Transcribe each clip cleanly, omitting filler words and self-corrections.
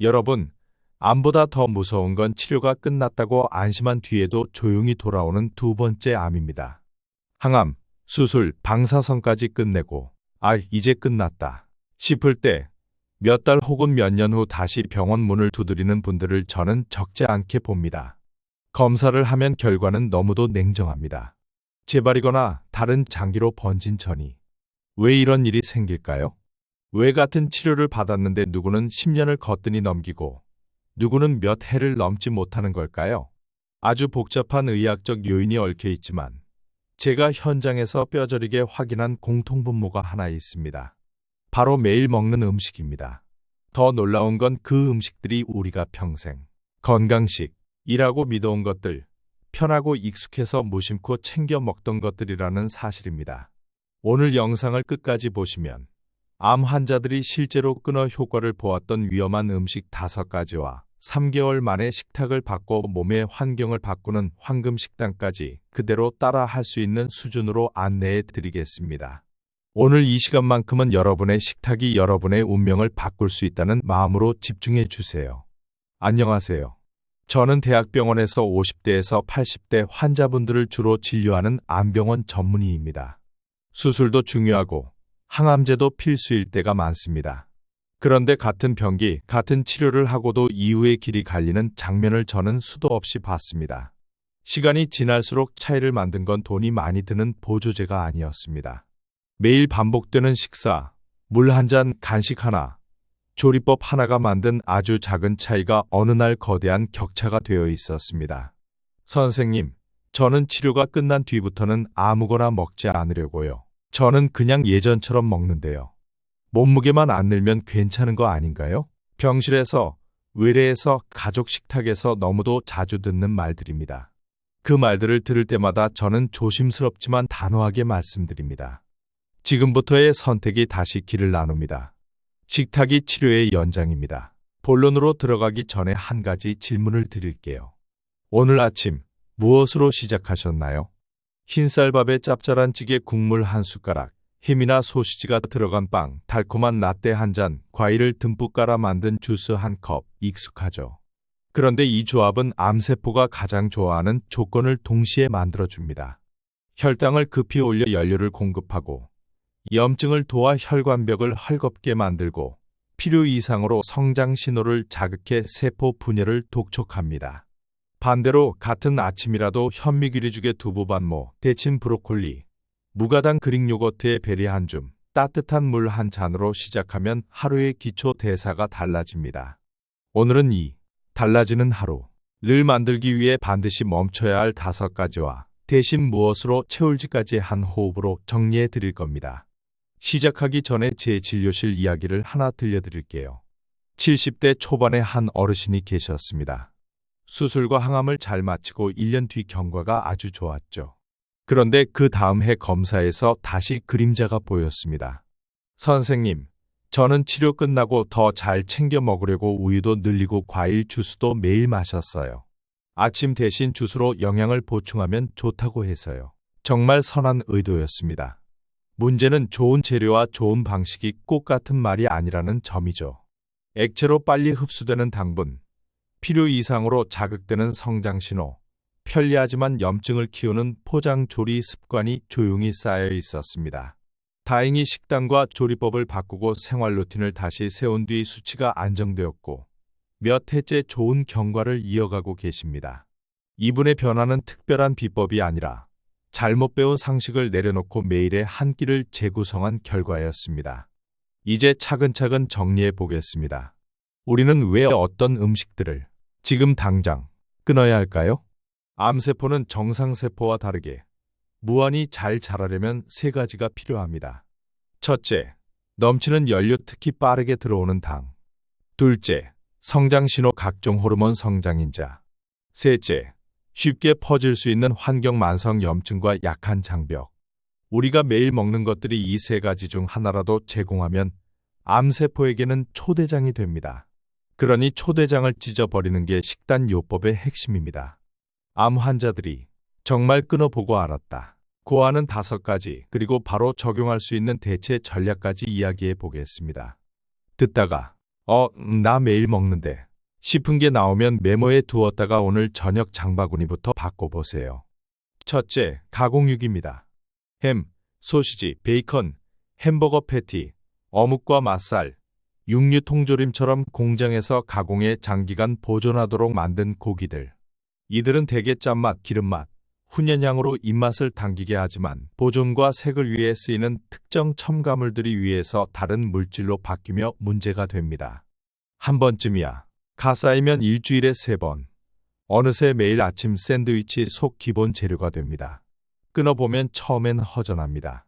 여러분, 암보다 더 무서운 건 치료가 끝났다고 안심한 뒤에도 조용히 돌아오는 두 번째 암입니다. 항암, 수술, 방사선까지 끝내고, 이제 끝났다 싶을 때, 몇 달 혹은 몇 년 후 다시 병원 문을 두드리는 분들을 저는 적지 않게 봅니다. 검사를 하면 결과는 너무도 냉정합니다. 재발이거나 다른 장기로 번진 전이. 왜 이런 일이 생길까요? 왜 같은 치료를 받았는데 누구는 10년을 거뜬히 넘기고 누구는 몇 해를 넘지 못하는 걸까요? 아주 복잡한 의학적 요인이 얽혀 있지만 제가 현장에서 뼈저리게 확인한 공통분모가 하나 있습니다. 바로 매일 먹는 음식입니다. 더 놀라운 건 그 음식들이 우리가 평생 건강식이라고 믿어온 것들, 편하고 익숙해서 무심코 챙겨 먹던 것들이라는 사실입니다. 오늘 영상을 끝까지 보시면 암 환자들이 실제로 끊어 효과를 보았던 위험한 음식 5가지와 3개월 만에 식탁을 바꿔 몸의 환경을 바꾸는 황금 식단까지 그대로 따라 할 수 있는 수준으로 안내해 드리겠습니다. 오늘 이 시간만큼은 여러분의 식탁이 여러분의 운명을 바꿀 수 있다는 마음으로 집중해 주세요. 안녕하세요. 저는 대학병원에서 50대에서 80대 환자분들을 주로 진료하는 암병원 전문의입니다. 수술도 중요하고 항암제도 필수일 때가 많습니다. 그런데 같은 병기, 같은 치료를 하고도 이후의 길이 갈리는 장면을 저는 수도 없이 봤습니다. 시간이 지날수록 차이를 만든 건 돈이 많이 드는 보조제가 아니었습니다. 매일 반복되는 식사, 물 한 잔, 간식 하나, 조리법 하나가 만든 아주 작은 차이가 어느 날 거대한 격차가 되어 있었습니다. 선생님, 저는 치료가 끝난 뒤부터는 아무거나 먹지 않으려고요. 저는 그냥 예전처럼 먹는데요. 몸무게만 안 늘면 괜찮은 거 아닌가요? 병실에서, 외래에서, 가족 식탁에서 너무도 자주 듣는 말들입니다. 그 말들을 들을 때마다 저는 조심스럽지만 단호하게 말씀드립니다. 지금부터의 선택이 다시 길을 나눕니다. 식탁이 치료의 연장입니다. 본론으로 들어가기 전에 한 가지 질문을 드릴게요. 오늘 아침 무엇으로 시작하셨나요? 흰쌀밥에 짭짤한 찌개 국물 한 숟가락, 햄이나 소시지가 들어간 빵, 달콤한 라떼 한 잔, 과일을 듬뿍 깔아 만든 주스 한 컵, 익숙하죠. 그런데 이 조합은 암세포가 가장 좋아하는 조건을 동시에 만들어줍니다. 혈당을 급히 올려 연료를 공급하고, 염증을 도와 혈관벽을 헐겁게 만들고, 필요 이상으로 성장 신호를 자극해 세포 분열을 독촉합니다. 반대로 같은 아침이라도 현미귀리죽에 두부반모, 데친 브로콜리, 무가당 그릭 요거트에 베리 한 줌, 따뜻한 물 한 잔으로 시작하면 하루의 기초 대사가 달라집니다. 오늘은 이 달라지는 하루를 만들기 위해 반드시 멈춰야 할 5가지와 대신 무엇으로 채울지까지 한 호흡으로 정리해 드릴 겁니다. 시작하기 전에 제 진료실 이야기를 하나 들려드릴게요. 70대 초반의 한 어르신이 계셨습니다. 수술과 항암을 잘 마치고 1년 뒤 경과가 아주 좋았죠. 그런데 그 다음 해 검사에서 다시 그림자가 보였습니다. 선생님, 저는 치료 끝나고 더 잘 챙겨 먹으려고 우유도 늘리고 과일 주스도 매일 마셨어요. 아침 대신 주스로 영양을 보충하면 좋다고 해서요. 정말 선한 의도였습니다. 문제는 좋은 재료와 좋은 방식이 꼭 같은 말이 아니라는 점이죠. 액체로 빨리 흡수되는 당분, 필요 이상으로 자극되는 성장신호, 편리하지만 염증을 키우는 포장 조리 습관이 조용히 쌓여 있었습니다. 다행히 식단과 조리법을 바꾸고 생활 루틴을 다시 세운 뒤 수치가 안정되었고 몇 해째 좋은 경과를 이어가고 계십니다. 이분의 변화는 특별한 비법이 아니라 잘못 배운 상식을 내려놓고 매일의 한 끼를 재구성한 결과였습니다. 이제 차근차근 정리해 보겠습니다. 우리는 왜 어떤 음식들을 지금 당장 끊어야 할까요? 암세포는 정상세포와 다르게 무한히 잘 자라려면 3가지가 필요합니다. 첫째, 넘치는 연료 특히 빠르게 들어오는 당. 둘째, 성장신호 각종 호르몬 성장인자. 셋째, 쉽게 퍼질 수 있는 환경 만성 염증과 약한 장벽. 우리가 매일 먹는 것들이 이 3가지 중 하나라도 제공하면 암세포에게는 초대장이 됩니다. 그러니 초대장을 찢어버리는 게 식단요법의 핵심입니다. 암 환자들이 정말 끊어보고 알았다 고하는 5가지 그리고 바로 적용할 수 있는 대체 전략까지 이야기해 보겠습니다. 듣다가 나 매일 먹는데 싶은 게 나오면 메모에 두었다가 오늘 저녁 장바구니부터 바꿔보세요. 첫째, 가공육입니다. 햄, 소시지, 베이컨, 햄버거 패티, 어묵과 맛살, 육류 통조림처럼 공장에서 가공해 장기간 보존하도록 만든 고기들. 이들은 대개 짠맛, 기름맛, 훈연향으로 입맛을 당기게 하지만 보존과 색을 위해 쓰이는 특정 첨가물들이 위에서 다른 물질로 바뀌며 문제가 됩니다. 한 번쯤이야. 가싸이면 일주일에 3번. 어느새 매일 아침 샌드위치 속 기본 재료가 됩니다. 끊어보면 처음엔 허전합니다.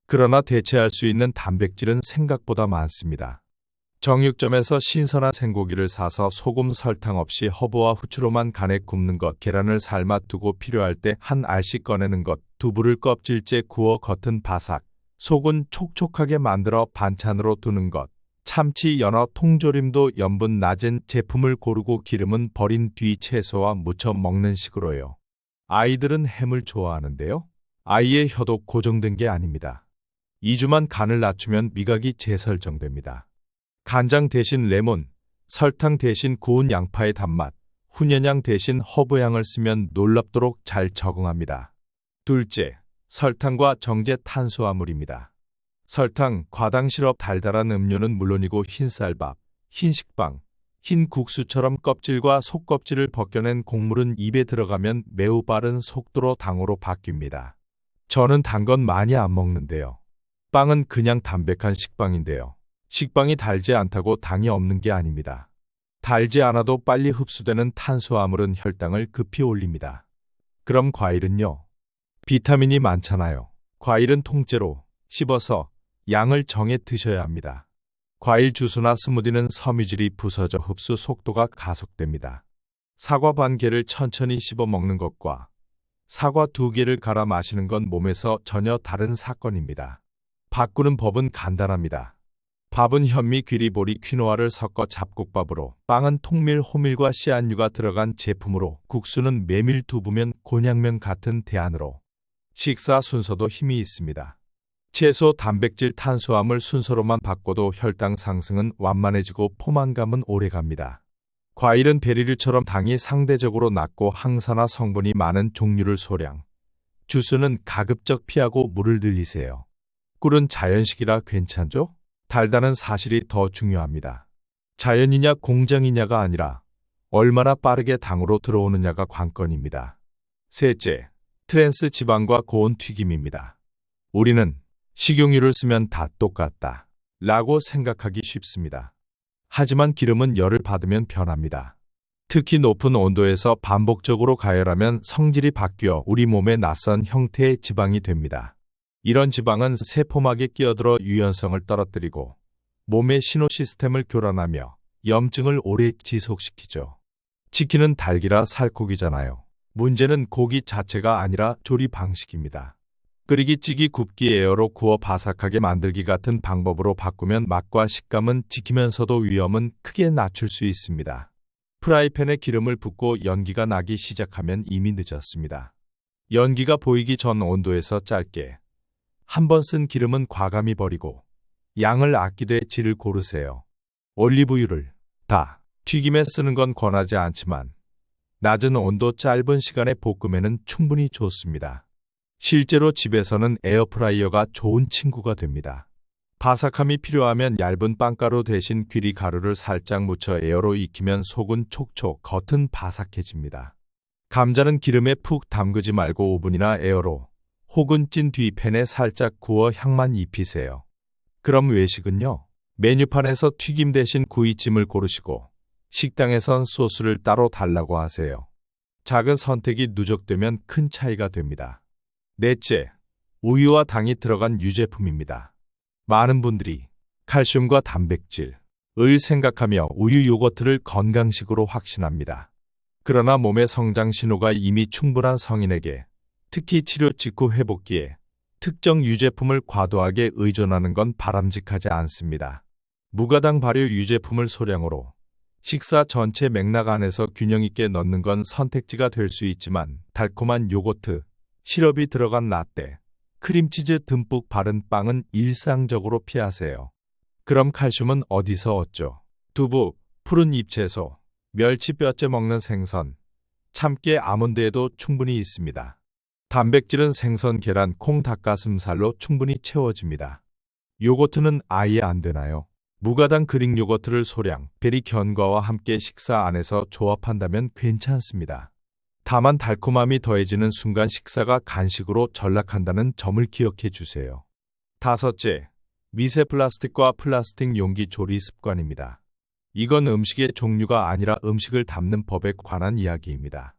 그러나 대체할 수 있는 단백질은 생각보다 많습니다. 정육점에서 신선한 생고기를 사서 소금 설탕 없이 허브와 후추로만 간에 굽는 것, 계란을 삶아 두고 필요할 때 한 알씩 꺼내는 것, 두부를 껍질째 구워 겉은 바삭, 속은 촉촉하게 만들어 반찬으로 두는 것, 참치, 연어, 통조림도 염분 낮은 제품을 고르고 기름은 버린 뒤 채소와 무쳐 먹는 식으로요. 아이들은 햄을 좋아하는데요. 아이의 혀도 고정된 게 아닙니다. 2주만 간을 낮추면 미각이 재설정됩니다. 간장 대신 레몬, 설탕 대신 구운 양파의 단맛, 훈연향 대신 허브향을 쓰면 놀랍도록 잘 적응합니다. 둘째, 설탕과 정제 탄수화물입니다. 설탕, 과당 시럽, 달달한 음료는 물론이고 흰쌀밥, 흰식빵, 흰 국수처럼 껍질과 속껍질을 벗겨낸 곡물은 입에 들어가면 매우 빠른 속도로 당으로 바뀝니다. 저는 단 건 많이 안 먹는데요. 빵은 그냥 담백한 식빵인데요. 식빵이 달지 않다고 당이 없는 게 아닙니다. 달지 않아도 빨리 흡수되는 탄수화물은 혈당을 급히 올립니다. 그럼 과일은요? 비타민이 많잖아요. 과일은 통째로 씹어서 양을 정해 드셔야 합니다. 과일 주스나 스무디는 섬유질이 부서져 흡수 속도가 가속됩니다. 사과 반 개를 천천히 씹어 먹는 것과 사과 2개를 갈아 마시는 건 몸에서 전혀 다른 사건입니다. 바꾸는 법은 간단합니다. 밥은 현미, 귀리, 보리, 퀴노아를 섞어 잡곡밥으로, 빵은 통밀, 호밀과 씨앗류가 들어간 제품으로, 국수는 메밀, 두부면, 곤약면 같은 대안으로. 식사 순서도 힘이 있습니다. 채소, 단백질, 탄수화물 순서로만 바꿔도 혈당 상승은 완만해지고 포만감은 오래갑니다. 과일은 베리류처럼 당이 상대적으로 낮고 항산화 성분이 많은 종류를 소량. 주스는 가급적 피하고 물을 늘리세요. 꿀은 자연식이라 괜찮죠? 달다는 사실이 더 중요합니다. 자연이냐 공장이냐가 아니라 얼마나 빠르게 당으로 들어오느냐가 관건입니다. 셋째, 트랜스 지방과 고온 튀김입니다. 우리는 식용유를 쓰면 다 똑같다 라고 생각하기 쉽습니다. 하지만 기름은 열을 받으면 변합니다. 특히 높은 온도에서 반복적으로 가열하면 성질이 바뀌어 우리 몸에 낯선 형태의 지방이 됩니다. 이런 지방은 세포막에 끼어들어 유연성을 떨어뜨리고 몸의 신호 시스템을 교란하며 염증을 오래 지속시키죠. 치킨은 닭이라 살코기잖아요. 문제는 고기 자체가 아니라 조리 방식입니다. 끓이기, 찌기, 굽기, 에어로 구워 바삭하게 만들기 같은 방법으로 바꾸면 맛과 식감은 지키면서도 위험은 크게 낮출 수 있습니다. 프라이팬에 기름을 붓고 연기가 나기 시작하면 이미 늦었습니다. 연기가 보이기 전 온도에서 짧게 한 번 쓴 기름은 과감히 버리고 양을 아끼되 질을 고르세요. 올리브유를 다 튀김에 쓰는 건 권하지 않지만 낮은 온도 짧은 시간의 볶음에는 충분히 좋습니다. 실제로 집에서는 에어프라이어가 좋은 친구가 됩니다. 바삭함이 필요하면 얇은 빵가루 대신 귀리 가루를 살짝 묻혀 에어로 익히면 속은 촉촉, 겉은 바삭해집니다. 감자는 기름에 푹 담그지 말고 오븐이나 에어로 혹은 찐 뒤 팬에 살짝 구워 향만 입히세요. 그럼 외식은요? 메뉴판에서 튀김 대신 구이찜을 고르시고 식당에선 소스를 따로 달라고 하세요. 작은 선택이 누적되면 큰 차이가 됩니다. 넷째, 우유와 당이 들어간 유제품입니다. 많은 분들이 칼슘과 단백질을 생각하며 우유 요거트를 건강식으로 확신합니다. 그러나 몸의 성장 신호가 이미 충분한 성인에게, 특히 치료 직후 회복기에 특정 유제품을 과도하게 의존하는 건 바람직하지 않습니다. 무가당 발효 유제품을 소량으로 식사 전체 맥락 안에서 균형 있게 넣는 건 선택지가 될 수 있지만 달콤한 요거트, 시럽이 들어간 라떼, 크림치즈 듬뿍 바른 빵은 일상적으로 피하세요. 그럼 칼슘은 어디서 얻죠? 두부, 푸른 잎채소, 멸치뼈째 먹는 생선, 참깨, 아몬드에도 충분히 있습니다. 단백질은 생선, 계란, 콩, 닭가슴살로 충분히 채워집니다. 요거트는 아예 안 되나요? 무가당 그릭 요거트를 소량, 베리 견과와 함께 식사 안에서 조합한다면 괜찮습니다. 다만 달콤함이 더해지는 순간 식사가 간식으로 전락한다는 점을 기억해 주세요. 다섯째, 미세 플라스틱과 플라스틱 용기 조리 습관입니다. 이건 음식의 종류가 아니라 음식을 담는 법에 관한 이야기입니다.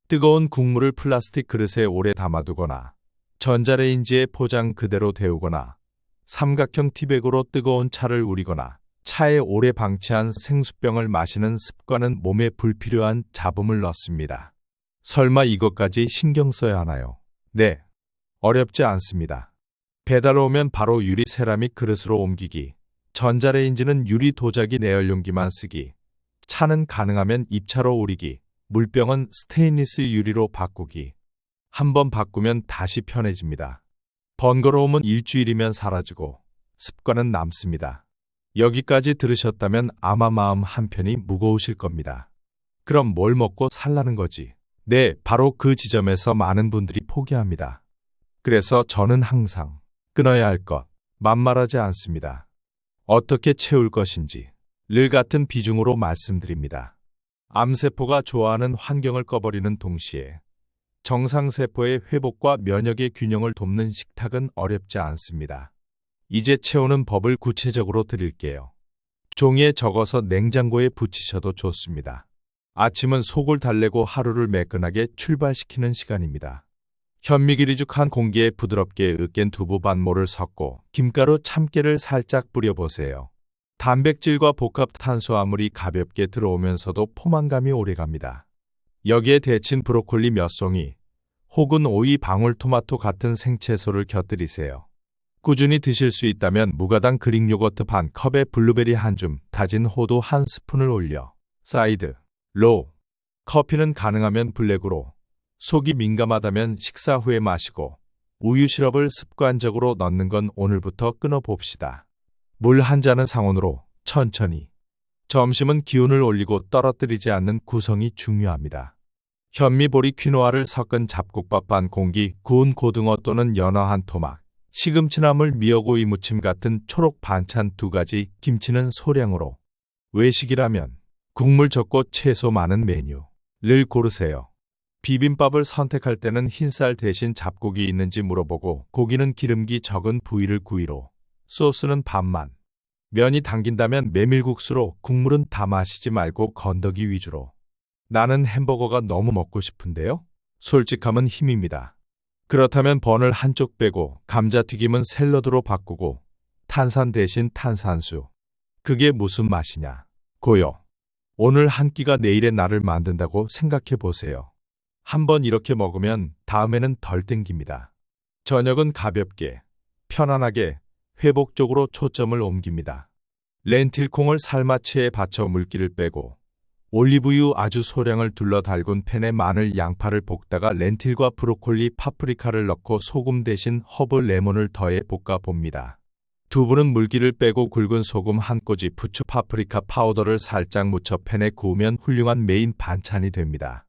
뜨거운 국물을 플라스틱 그릇에 오래 담아두거나 전자레인지에 포장 그대로 데우거나 삼각형 티백으로 뜨거운 차를 우리거나 차에 오래 방치한 생수병을 마시는 습관은 몸에 불필요한 잡음을 넣습니다. 설마 이것까지 신경 써야 하나요? 네, 어렵지 않습니다. 배달 오면 바로 유리 세라믹 그릇으로 옮기기, 전자레인지는 유리 도자기 내열용기만 쓰기, 차는 가능하면 입차로 우리기, 물병은 스테인리스 유리로 바꾸기. 한번 바꾸면 다시 편해집니다. 번거로움은 일주일이면 사라지고 습관은 남습니다. 여기까지 들으셨다면 아마 마음 한편이 무거우실 겁니다. 그럼 뭘 먹고 살라는 거지? 네, 바로 그 지점에서 많은 분들이 포기합니다. 그래서 저는 항상 끊어야 할 것, 만말하지 않습니다. 어떻게 채울 것인지 늘 같은 비중으로 말씀드립니다. 암세포가 좋아하는 환경을 꺼버리는 동시에 정상세포의 회복과 면역의 균형을 돕는 식탁은 어렵지 않습니다. 이제 채우는 법을 구체적으로 드릴게요. 종이에 적어서 냉장고에 붙이셔도 좋습니다. 아침은 속을 달래고 하루를 매끈하게 출발시키는 시간입니다. 현미기리죽한 공기에 부드럽게 으깬 두부 반모를 섞고 김가루 참깨를 살짝 뿌려보세요. 단백질과 복합 탄수화물이 가볍게 들어오면서도 포만감이 오래갑니다. 여기에 데친 브로콜리 몇 송이, 혹은 오이, 방울토마토 같은 생채소를 곁들이세요. 꾸준히 드실 수 있다면 무가당 그릭 요거트 반 컵에 블루베리 한 줌, 다진 호두 한 스푼을 올려 사이드, 로, 커피는 가능하면 블랙으로, 속이 민감하다면 식사 후에 마시고 우유 시럽을 습관적으로 넣는 건 오늘부터 끊어봅시다. 물 한 잔은 상온으로 천천히. 점심은 기운을 올리고 떨어뜨리지 않는 구성이 중요합니다. 현미, 보리, 퀴노아를 섞은 잡곡밥 반 공기, 구운 고등어 또는 연어 한 토막, 시금치나물, 미역오이 무침 같은 초록 반찬 2가지, 김치는 소량으로. 외식이라면 국물 적고 채소 많은 메뉴를 고르세요. 비빔밥을 선택할 때는 흰쌀 대신 잡곡이 있는지 물어보고 고기는 기름기 적은 부위를 구이로, 소스는 반만. 면이 당긴다면 메밀국수로, 국물은 다 마시지 말고 건더기 위주로. 나는 햄버거가 너무 먹고 싶은데요? 솔직함은 힘입니다. 그렇다면 번을 한쪽 빼고 감자튀김은 샐러드로 바꾸고 탄산 대신 탄산수. 그게 무슨 맛이냐? 고요. 오늘 한 끼가 내일의 나를 만든다고 생각해 보세요. 한번 이렇게 먹으면 다음에는 덜 땡깁니다. 저녁은 가볍게, 편안하게, 회복적으로 초점을 옮깁니다. 렌틸콩을 삶아 체에 받쳐 물기를 빼고 올리브유 아주 소량을 둘러 달군 팬에 마늘, 양파를 볶다가 렌틸과 브로콜리, 파프리카를 넣고 소금 대신 허브, 레몬을 더해 볶아 봅니다. 두부는 물기를 빼고 굵은 소금 한 꼬지, 부추, 파프리카 파우더를 살짝 묻혀 팬에 구우면 훌륭한 메인 반찬이 됩니다.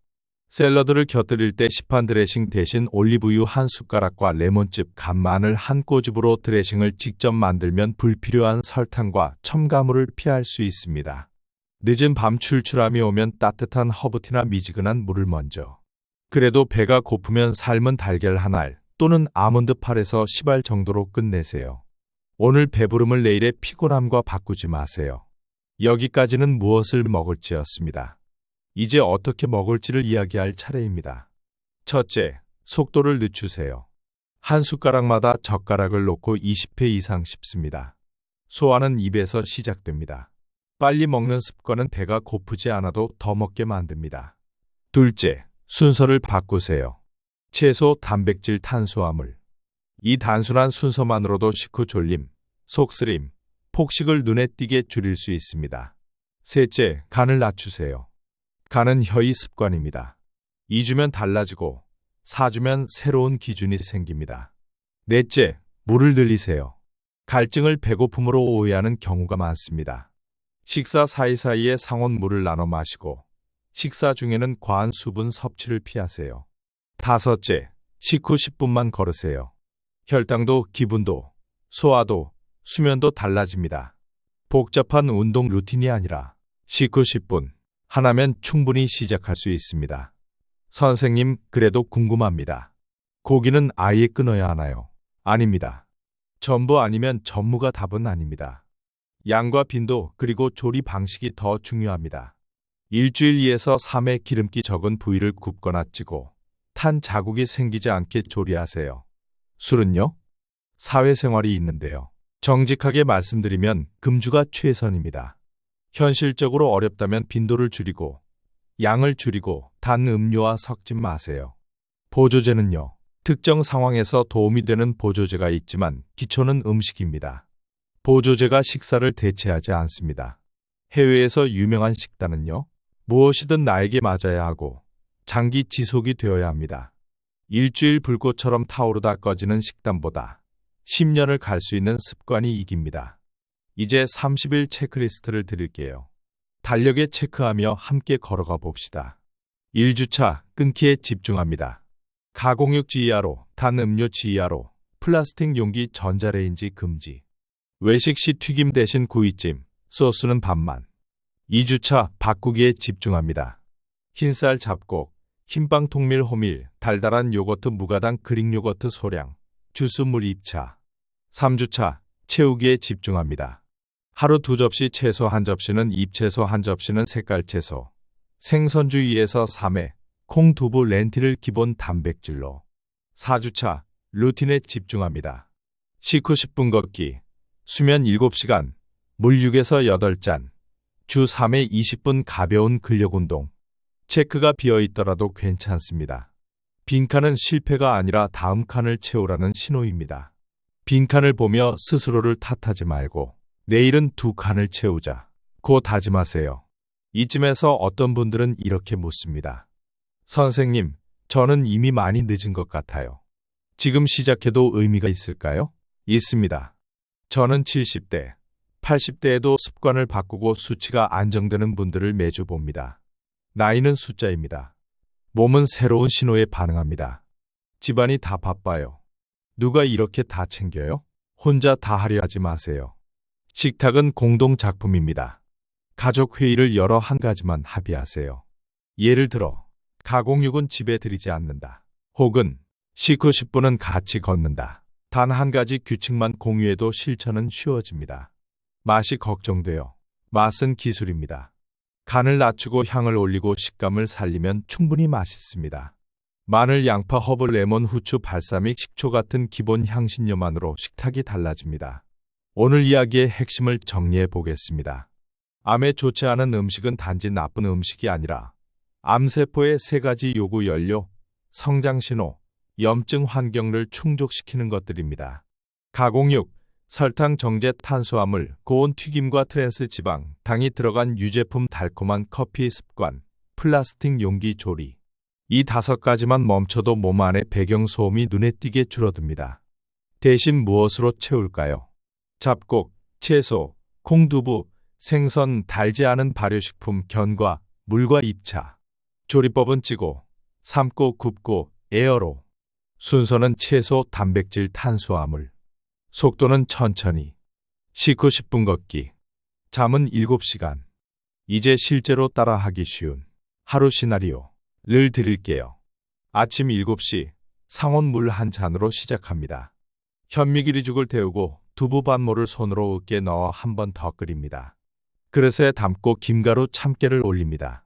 샐러드를 곁들일 때 시판 드레싱 대신 올리브유 한 숟가락과 레몬즙, 간 마늘 한 꼬집으로 드레싱을 직접 만들면 불필요한 설탕과 첨가물을 피할 수 있습니다. 늦은 밤 출출함이 오면 따뜻한 허브티나 미지근한 물을 먼저. 그래도 배가 고프면 삶은 달걀 한 알 또는 아몬드 8에서 10알 정도로 끝내세요. 오늘 배부름을 내일의 피곤함과 바꾸지 마세요. 여기까지는 무엇을 먹을지였습니다. 이제 어떻게 먹을지를 이야기할 차례입니다. 첫째, 속도를 늦추세요. 한 숟가락마다 젓가락을 놓고 20회 이상 씹습니다. 소화는 입에서 시작됩니다. 빨리 먹는 습관은 배가 고프지 않아도 더 먹게 만듭니다. 둘째, 순서를 바꾸세요. 채소, 단백질, 탄수화물. 이 단순한 순서만으로도 식후 졸림, 속쓰림, 폭식을 눈에 띄게 줄일 수 있습니다. 셋째, 간을 낮추세요. 간은 혀의 습관입니다. 2주면 달라지고 4주면 새로운 기준이 생깁니다. 넷째, 물을 늘리세요. 갈증을 배고픔으로 오해하는 경우가 많습니다. 식사 사이사이에 상온물을 나눠 마시고 식사 중에는 과한 수분 섭취를 피하세요. 다섯째, 식후 10분만 걸으세요. 혈당도 기분도 소화도 수면도 달라집니다. 복잡한 운동 루틴이 아니라 식후 10분 하나면 충분히 시작할 수 있습니다. 선생님, 그래도 궁금합니다. 고기는 아예 끊어야 하나요? 아닙니다. 전부 아니면 전무가 답은 아닙니다. 양과 빈도 그리고 조리 방식이 더 중요합니다. 일주일 2에서 3회 기름기 적은 부위를 굽거나 찌고 탄 자국이 생기지 않게 조리하세요. 술은요? 사회생활이 있는데요. 정직하게 말씀드리면 금주가 최선입니다. 현실적으로 어렵다면 빈도를 줄이고 양을 줄이고 단 음료와 섞지 마세요. 보조제는요. 특정 상황에서 도움이 되는 보조제가 있지만 기초는 음식입니다. 보조제가 식사를 대체하지 않습니다. 해외에서 유명한 식단은요. 무엇이든 나에게 맞아야 하고 장기 지속이 되어야 합니다. 일주일 불꽃처럼 타오르다 꺼지는 식단보다 10년을 갈 수 있는 습관이 이깁니다. 이제 30일 체크리스트를 드릴게요. 달력에 체크하며 함께 걸어가 봅시다. 1주차 끊기에 집중합니다. 가공육 지이하로, 단 음료 지이하로, 플라스틱 용기 전자레인지 금지. 외식 시 튀김 대신 구이찜, 소스는 반만. 2주차 바꾸기에 집중합니다. 흰쌀 잡곡, 흰빵 통밀 호밀, 달달한 요거트 무가당 그릭 요거트 소량, 주스물 입차. 3주차 채우기에 집중합니다. 하루 2접시 채소 1접시는 잎채소 1접시는 색깔채소. 생선주 2에서 3회, 콩, 두부, 렌틸을 기본 단백질로. 4주차 루틴에 집중합니다. 식후 10분 걷기, 수면 7시간, 물 6에서 8잔, 주 3회 20분 가벼운 근력운동. 체크가 비어있더라도 괜찮습니다. 빈칸은 실패가 아니라 다음 칸을 채우라는 신호입니다. 빈칸을 보며 스스로를 탓하지 말고 내일은 2칸을 채우자 고 다짐하세요. 이쯤에서 어떤 분들은 이렇게 묻습니다. 선생님, 저는 이미 많이 늦은 것 같아요. 지금 시작해도 의미가 있을까요? 있습니다. 저는 70대, 80대에도 습관을 바꾸고 수치가 안정되는 분들을 매주 봅니다. 나이는 숫자입니다. 몸은 새로운 신호에 반응합니다. 집안이 다 바빠요. 누가 이렇게 다 챙겨요? 혼자 다 하려 하지 마세요. 식탁은 공동 작품입니다. 가족 회의를 열어 한 가지만 합의하세요. 예를 들어, 가공육은 집에 들이지 않는다. 혹은 식후 10분은 같이 걷는다. 단 한 가지 규칙만 공유해도 실천은 쉬워집니다. 맛이 걱정돼요. 맛은 기술입니다. 간을 낮추고 향을 올리고 식감을 살리면 충분히 맛있습니다. 마늘, 양파, 허브, 레몬, 후추, 발사믹, 식초 같은 기본 향신료만으로 식탁이 달라집니다. 오늘 이야기의 핵심을 정리해 보겠습니다. 암에 좋지 않은 음식은 단지 나쁜 음식이 아니라 암세포의 3가지 요구 연료, 성장신호, 염증 환경을 충족시키는 것들입니다. 가공육, 설탕, 정제, 탄수화물, 고온 튀김과 트랜스 지방, 당이 들어간 유제품, 달콤한 커피 습관, 플라스틱 용기 조리. 이 5가지만 멈춰도 몸 안의 배경소음이 눈에 띄게 줄어듭니다. 대신 무엇으로 채울까요? 잡곡, 채소, 콩, 두부, 생선, 달지 않은 발효식품, 견과, 물과 입차. 조리법은 찌고, 삶고, 굽고, 에어로. 순서는 채소, 단백질, 탄수화물. 속도는 천천히. 식후 10분 걷기. 잠은 7시간. 이제 실제로 따라하기 쉬운 하루 시나리오를 드릴게요. 아침 7시 상온 물 한 잔으로 시작합니다. 현미기리죽을 데우고 두부 반모를 손으로 으깨 넣어 한 번 더 끓입니다. 그릇에 담고 김가루 참깨를 올립니다.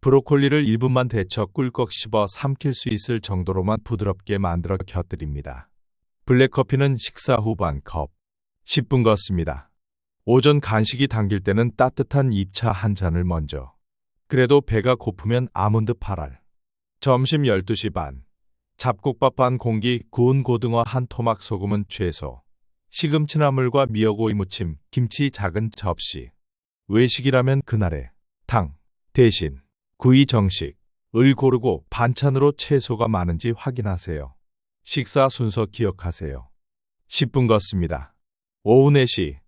브로콜리를 1분만 데쳐 꿀꺽 씹어 삼킬 수 있을 정도로만 부드럽게 만들어 곁들입니다. 블랙커피는 식사 후 반 컵. 10분 걷습니다. 오전 간식이 당길 때는 따뜻한 잎차 한 잔을 먼저. 그래도 배가 고프면 아몬드 8알. 점심 12시 반. 잡곡밥 반 공기, 구운 고등어 한 토막, 소금은 최소. 시금치 나물과 미역오이 무침, 김치 작은 접시. 외식이라면 그날의 당 대신 구이 정식을 고르고 반찬으로 채소가 많은지 확인하세요. 식사 순서 기억하세요. 10분 걷습니다. 오후 4시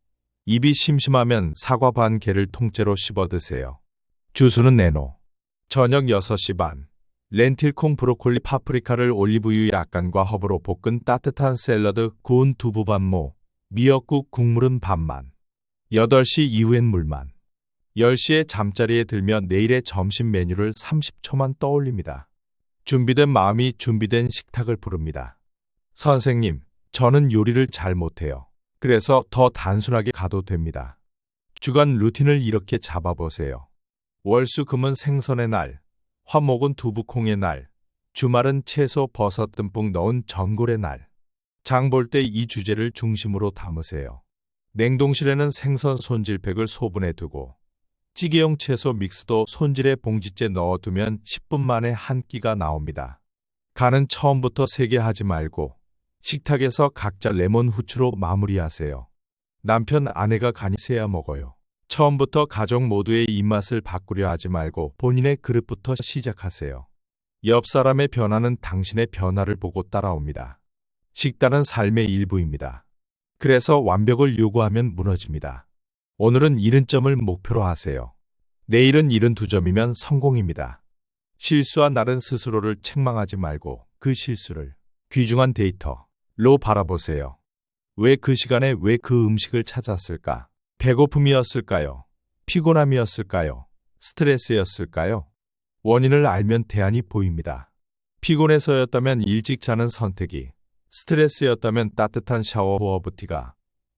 입이 심심하면 사과 반 개를 통째로 씹어 드세요. 주스는 네노. 저녁 6시 반. 렌틸콩, 브로콜리, 파프리카를 올리브유 약간과 허브로 볶은 따뜻한 샐러드, 구운 두부 반모, 미역국 국물은 반만. 8시 이후엔 물만. 10시에 잠자리에 들면 내일의 점심 메뉴를 30초만 떠올립니다. 준비된 마음이 준비된 식탁을 부릅니다. 선생님, 저는 요리를 잘 못해요. 그래서 더 단순하게 가도 됩니다. 주간 루틴을 이렇게 잡아보세요. 월수 금은 생선의 날, 화목은 두부콩의 날, 주말은 채소 버섯 듬뿍 넣은 전골의 날. 장 볼 때 이 주제를 중심으로 담으세요. 냉동실에는 생선 손질팩을 소분해 두고 찌개용 채소 믹스도 손질에 봉지째 넣어두면 10분 만에 한 끼가 나옵니다. 간은 처음부터 세게 하지 말고 식탁에서 각자 레몬 후추로 마무리하세요. 남편, 아내가 간이 세야 먹어요. 처음부터 가족 모두의 입맛을 바꾸려 하지 말고 본인의 그릇부터 시작하세요. 옆 사람의 변화는 당신의 변화를 보고 따라옵니다. 식단은 삶의 일부입니다. 그래서 완벽을 요구하면 무너집니다. 오늘은 70점을 목표로 하세요. 내일은 72점이면 성공입니다. 실수한 날은 스스로를 책망하지 말고 그 실수를 귀중한 데이터로 바라보세요. 왜 그 시간에 왜 그 음식을 찾았을까? 배고픔이었을까요? 피곤함이었을까요? 스트레스였을까요? 원인을 알면 대안이 보입니다. 피곤해서였다면 일찍 자는 선택이, 스트레스였다면 따뜻한 샤워 허브티가,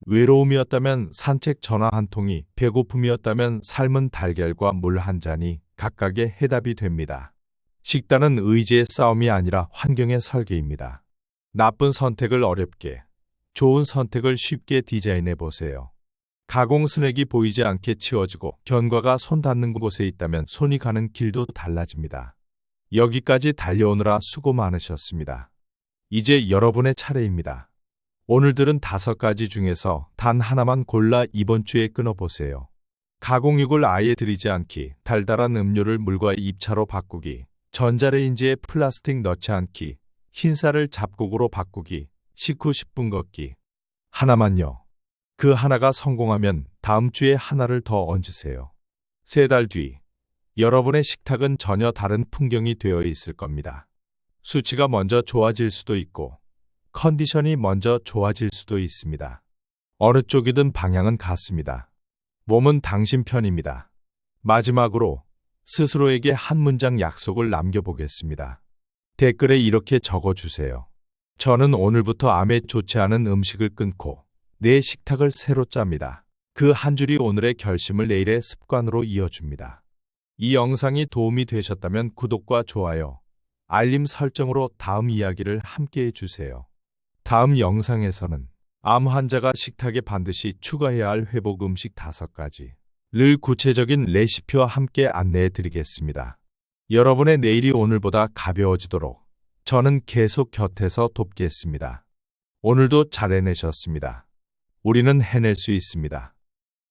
외로움이었다면 산책 전화 한 통이, 배고픔이었다면 삶은 달걀과 물 한 잔이 각각의 해답이 됩니다. 식단은 의지의 싸움이 아니라 환경의 설계입니다. 나쁜 선택을 어렵게, 좋은 선택을 쉽게 디자인해 보세요. 가공 스낵이 보이지 않게 치워지고 견과가 손 닿는 곳에 있다면 손이 가는 길도 달라집니다. 여기까지 달려오느라 수고 많으셨습니다. 이제 여러분의 차례입니다. 오늘 들은 5가지 중에서 단 하나만 골라 이번 주에 끊어보세요. 가공육을 아예 들이지 않기, 달달한 음료를 물과 입차로 바꾸기, 전자레인지에 플라스틱 넣지 않기, 흰쌀을 잡곡으로 바꾸기, 식후 10분 걷기. 하나만요. 그 하나가 성공하면 다음 주에 하나를 더 얹으세요. 3달 뒤, 여러분의 식탁은 전혀 다른 풍경이 되어 있을 겁니다. 수치가 먼저 좋아질 수도 있고, 컨디션이 먼저 좋아질 수도 있습니다. 어느 쪽이든 방향은 같습니다. 몸은 당신 편입니다. 마지막으로 스스로에게 한 문장 약속을 남겨보겠습니다. 댓글에 이렇게 적어주세요. 저는 오늘부터 암에 좋지 않은 음식을 끊고 내 식탁을 새로 짭니다. 그 한 줄이 오늘의 결심을 내일의 습관으로 이어줍니다. 이 영상이 도움이 되셨다면 구독과 좋아요, 알림 설정으로 다음 이야기를 함께 해주세요. 다음 영상에서는 암 환자가 식탁에 반드시 추가해야 할 회복 음식 5가지를 구체적인 레시피와 함께 안내해 드리겠습니다. 여러분의 내일이 오늘보다 가벼워지도록 저는 계속 곁에서 돕겠습니다. 오늘도 잘 해내셨습니다. 우리는 해낼 수 있습니다.